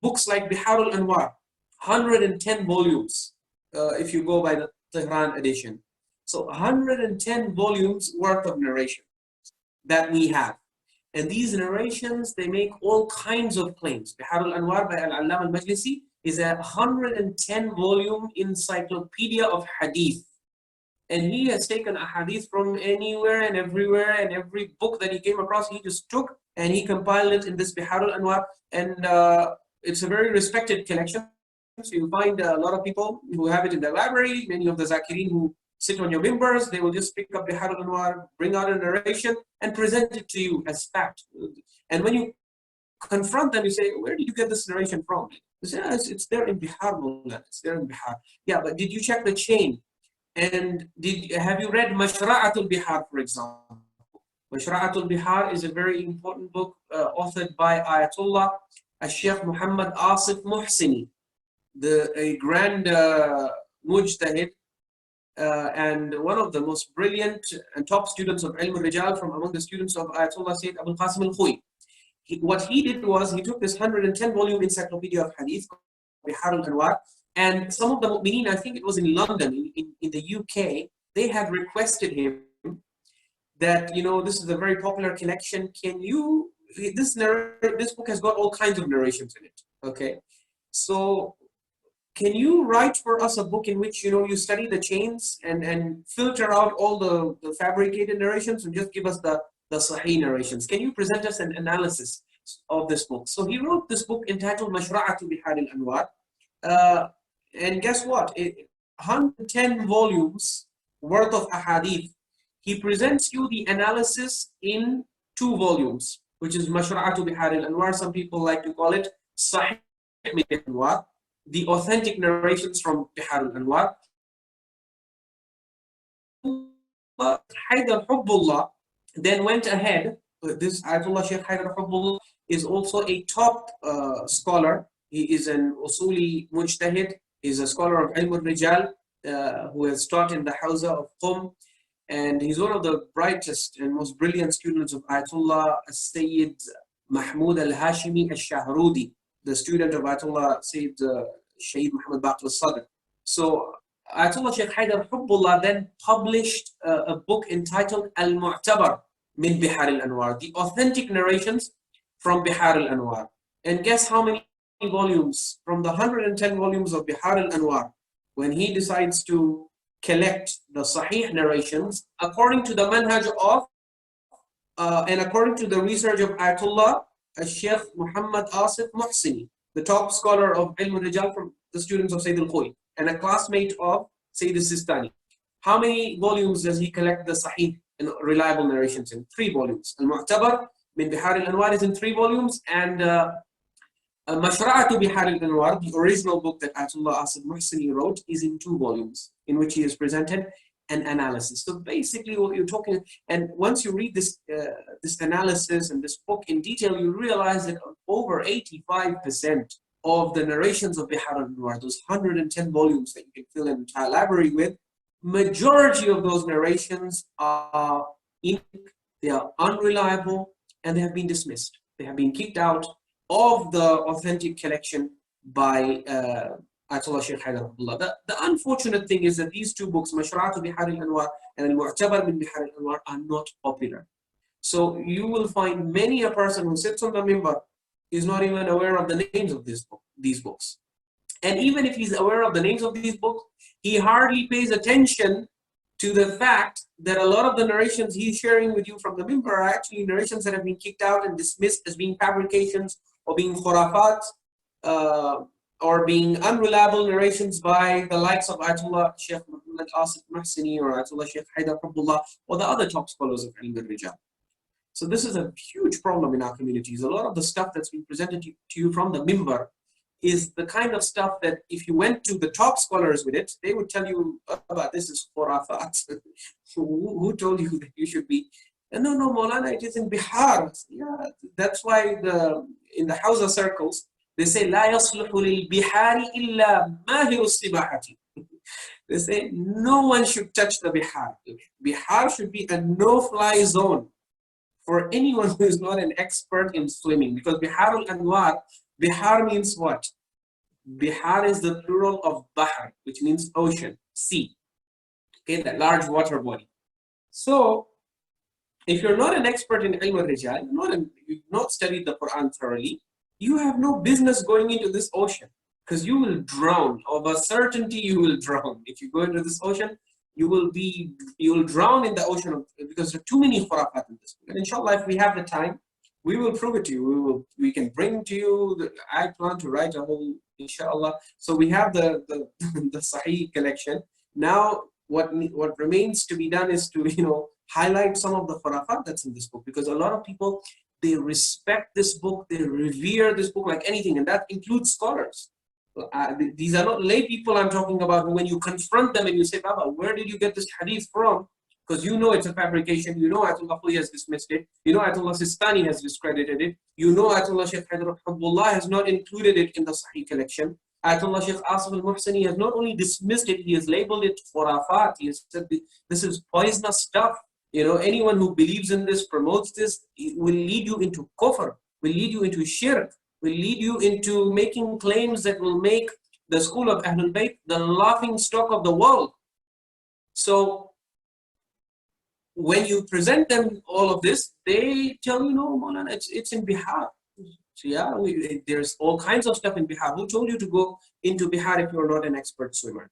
books like Biharul Anwar, 110 volumes, if you go by the Tehran edition. So 110 volumes worth of narration that we have. And these narrations, they make all kinds of claims. Biharul Anwar by Al-Allam al-Majlisi is a 110 volume encyclopedia of hadith. And he has taken a hadith from anywhere and everywhere, and every book that he came across, he just took and he compiled it in this Biharul Anwar. And it's a very respected collection. So you'll find a lot of people who have it in their library. Many of the Zakirin who sit on your mimbers, they will just pick up Biharul Anwar, bring out a narration, and present it to you as fact. And when you confront them, you say, where did you get this narration from? They say, it's there in Bihar, it's there in Bihar. Yeah, but did you check the chain? And have you read Mashra'atul Bihar, for example? Mashra'atul Bihar is a very important book authored by Ayatollah Sheikh Muhammad Asif Muhsini, a grand mujtahid and one of the most brilliant and top students of Ilm al-Rijal from among the students of Ayatollah Sayyid Abul Qasim al-Khuy. What he did was he took this 110 volume encyclopedia of hadith, Bihar al-Anwar, and some of the mu'mineen, I think it was in London, in the UK, they had requested him that, you know, this is a very popular collection. Can you, this book has got all kinds of narrations in it, okay? So can you write for us a book in which, you know, you study the chains and filter out all the fabricated narrations and just give us the Sahih narrations? Can you present us an analysis of this book? So he wrote this book entitled Mashra'atu Bihar al-Anwar. And guess what? 110 volumes worth of ahadith. He presents you the analysis in 2 volumes, which is Mashra'atu Bihar al-Anwar. Some people like to call it Sahih al-Anwar, the authentic narrations from Bihar al-Anwar. Haydar Hubbullah then went ahead. This Ayatollah Sheikh Haydar Hubbullah is also a top scholar. He is an Usuli Mujtahid. He's a scholar of Ilm al-Rijal who has taught in the Hawza of Qum. And he's one of the brightest and most brilliant students of Ayatollah Sayyid Mahmud al-Hashimi al-Shahrudi, the student of Ayatollah Sayyid Shaheed Muhammad Baqir al-Sadr. So Ayatollah Sheikh Haydar Hubbullah then published a book entitled Al-Mu'tabar min Bihar al-Anwar, the authentic narrations from Bihar al-Anwar. And guess how many volumes from the 110 volumes of Bihar al-Anwar, when he decides to collect the Sahih narrations according to the manhaj of and according to the research of Ayatollah Sheikh Muhammad Asif Muhsini, the top scholar of Ilm al-Rijal from the students of Sayyid al-Khuy and a classmate of Sayyid al-Sistani. How many volumes does he collect the Sahih and reliable narrations in? 3 volumes. Al-Mu'tabar min Bihar al-Anwar is in 3 volumes, and Mashra'atu Bihar al-Anwar, the original book that Ayatollah Asif Muhsini wrote, is in 2 volumes, in which he has presented an analysis. So basically what you're talking, and once you read this this analysis and this book in detail, you realize that over 85% of the narrations of Bihar al-Anwar, those 110 volumes that you can fill an entire library with, majority of those narrations are they are unreliable, and they have been dismissed. They have been kicked out of the authentic collection by Ayatollah Sheikh Haydar Hubbullah. The unfortunate thing is that these 2 books, Mashra'atu Bihar al-Anwar and Al-Mu'tabar min Bihar al-Anwar, are not popular. So you will find many a person who sits on the mimbar is not even aware of the names of these books. And even if he's aware of the names of these books, he hardly pays attention to the fact that a lot of the narrations he's sharing with you from the mimbar are actually narrations that have been kicked out and dismissed as being fabrications or being khurafat, or being unreliable narrations by the likes of Ayatollah Sheikh Muhammad Asif Muhsini or Ayatollah Sheikh Haydar Hubbullah or the other top scholars of Ilm al-Rijal. So this is a huge problem in our communities. A lot of the stuff that's been presented to you from the mimbar is the kind of stuff that if you went to the top scholars with it, they would tell you about this is khurafat. Who told you that you should be? And no, Maulana, it is in Bihar. Yeah, that's why in the Hawza circles, they say, لا يصلح للبحار إلا ماهر السباحة. They say, no one should touch the Bihar. Bihar should be a no-fly zone for anyone who is not an expert in swimming, because Bihar al-Anwar Bihar means what? Bihar is the plural of Bahar, which means ocean, sea. Okay, that large water body. So, if you're not an expert in ilm al-rijal, you've not studied the Quran thoroughly, you have no business going into this ocean because you will drown. Of a certainty, you will drown. If you go into this ocean, you will drown in the ocean because there are too many khurafat in this book. And inshallah, if we have the time, we will prove it to you. We can bring to you. I plan to write a whole, inshallah. So we have the Sahih collection. Now, what remains to be done is to highlight some of the khurafat that's in this book, because a lot of people, they respect this book, they revere this book like anything, and that includes scholars. These are not lay people I'm talking about. When you confront them and you say, Baba, where did you get this hadith from? Because you know it's a fabrication, you know Ayatollah Khoury has dismissed it, you know Ayatollah Sistani has discredited it, you know Ayatollah Shaykh Haidar Rahimahullah has not included it in the Sahih collection. Ayatollah Shaykh Asif al-Muhsini has not only dismissed it, he has labeled it khurafat. He has said this is poisonous stuff. Anyone who believes in this, promotes this, it will lead you into kufr, will lead you into shirk, will lead you into making claims that will make the school of Ahlul Bayt the laughing stock of the world. So when you present them all of this, they tell you, no, Maulana, it's in Bihar. So yeah, there's all kinds of stuff in Bihar. Who told you to go into Bihar if you're not an expert swimmer?